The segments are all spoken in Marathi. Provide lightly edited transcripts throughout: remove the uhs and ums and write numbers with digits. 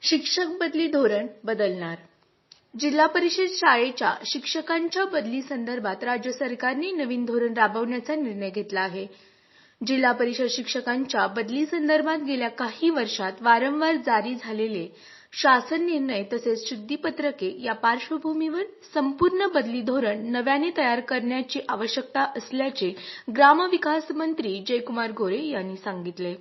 शिक्षक बदली धोरण बदलणार. जिल्हा परिषद शाळेच्या शिक्षकांच्या बदली संदर्भात राज्य सरकारने नवीन धोरण राबवण्याचा निर्णय घेतला आहे. जिल्हा परिषद शिक्षकांच्या बदली संदर्भात गेल्या काही वर्षात वारंवार जारी झालेले शासन निर्णय तसेच शुद्धीपत्रके या पार्श्वभूमीवर संपूर्ण बदली धोरण नव्याने तयार करण्याची आवश्यकता असल्याचे ग्रामविकास मंत्री जयकुमार गोरे यांनी सांगितले.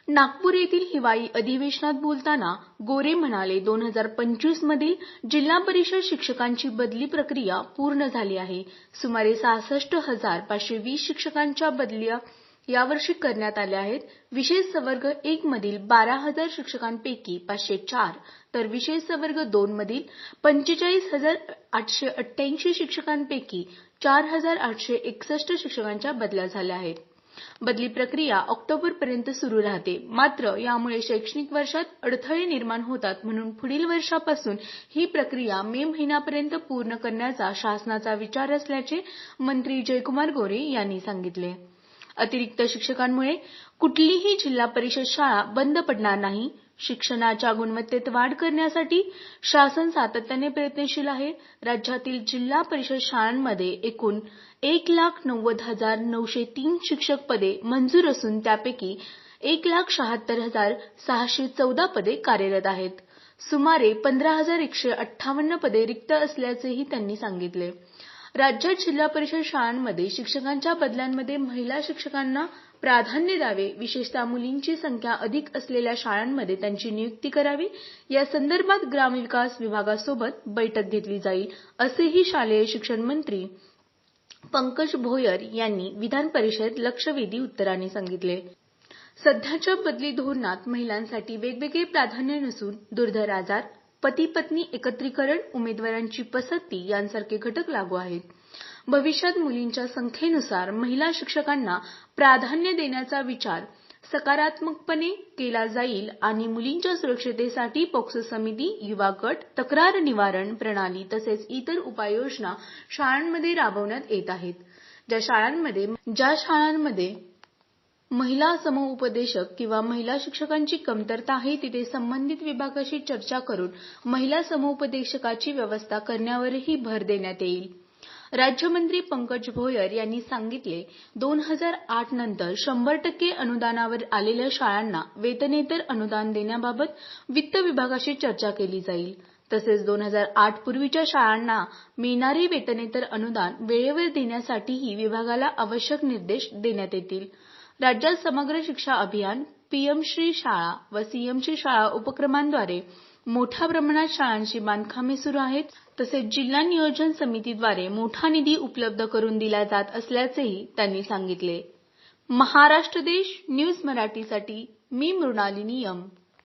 नागपूर येथील हिवाळी अधिवेशनात बोलताना गोरे म्हणाले, 2025 मधील जिल्हा परिषद शिक्षकांची बदली प्रक्रिया पूर्ण झाली आहे. सुमारे 66,520 शिक्षकांच्या बदल्या यावर्षी करण्यात आल्या आहेत. विशेष संवर्ग 1 मधील 12,000 शिक्षकांपैकी 504 तर विशेष संवर्ग 2 मधील 45,888 शिक्षकांपैकी 4,861 शिक्षकांच्या बदल्या झाल्या आहेत. बदली प्रक्रिया ऑक्टोबरपर्यंत सुरू राहते. मात्र यामुळे शैक्षणिक वर्षात अडथळे निर्माण होतात, म्हणून पुढील वर्षापासून ही प्रक्रिया मे महिन्यापर्यंत पूर्ण करण्याचा शासनाचा विचार असल्याचे मंत्री जयकुमार गोरे यांनी सांगितले. अतिरिक्त शिक्षकांमुळे कुठलीही जिल्हा परिषद शाळा बंद पडणार नाही. शिक्षणाच्या गुणवत्तेत वाढ करण्यासाठी शासन सातत्याने प्रयत्नशील आहे. राज्यातील जिल्हा परिषद शाळांमध्ये एकूण 1,90,903 शिक्षक पदे मंजूर असून त्यापैकी 1,76,614 पदे कार्यरत आहेत. सुमारे 15,158 पदे रिक्त असल्याचेही त्यांनी सांगितले. राज्यात जिल्हा परिषद शाळांमध्ये शिक्षकांच्या बदल्यांमध्ये महिला शिक्षकांना प्राधान्य द्यावे, विशेषतः मुलींची संख्या अधिक असलेल्या शाळांमध्ये त्यांची नियुक्ती करावी, या संदर्भात ग्रामविकास विभागासोबत बैठक घेतली जाईल, असेही शालेय शिक्षण मंत्री पंकज भोयर यांनी विधान परिषद लक्षवेधी उत्तराने सांगितले. सध्याच्या बदली धोरणात महिलांसाठी वेगवेगळे प्राधान्य नसून दुर्धर आजार, पती-पत्नी एकत्रीकरण, उमेदवारांची पसंती यांसारखे घटक लागू आहेत. भविष्यात मुलींच्या संख्येनुसार महिला शिक्षकांना प्राधान्य देण्याचा विचार सकारात्मकपणे केला जाईल आणि मुलींच्या सुरक्षिततेसाठी पोक्सो समिती, युवा गट, तक्रार निवारण प्रणाली तसेच इतर उपाययोजना शाळांमध्ये राबवण्यात येत आहेत. ज्या शाळांमध्ये महिला समउपदेशक किंवा महिला शिक्षकांची कमतरता आहे, तिथे संबंधित विभागाशी चर्चा करून महिला समउपदेशकाची व्यवस्था करण्यावरही भर देण्यात येईल. राज्यमंत्री पंकज भोयर यांनी सांगितले, 2008 नंतर 100% अनुदानावर आलेल्या शाळांना वेतनेतर अनुदान देण्याबाबत वित्त विभागाशी चर्चा केली जाईल. तसेच 2008 पूर्वीच्या शाळांना मिळणारे वेतनेतर अनुदान वेळेवर देण्यासाठीही विभागाला आवश्यक निर्देश देण्यात येतील. राज्यात समग्र शिक्षा अभियान, पीएम श्री शाळा व सीएम श्री शाळा उपक्रमांद्वारे मोठ्या प्रमाणात शाळांची बांधकामे सुरू आहेत. तसेच जिल्हा नियोजन समितीद्वारे मोठा निधी उपलब्ध करून दिला जात असल्याचेही त्यांनी सांगितले. महाराष्ट्र देश न्यूज मराठीसाठी मी मृणालिनी एम.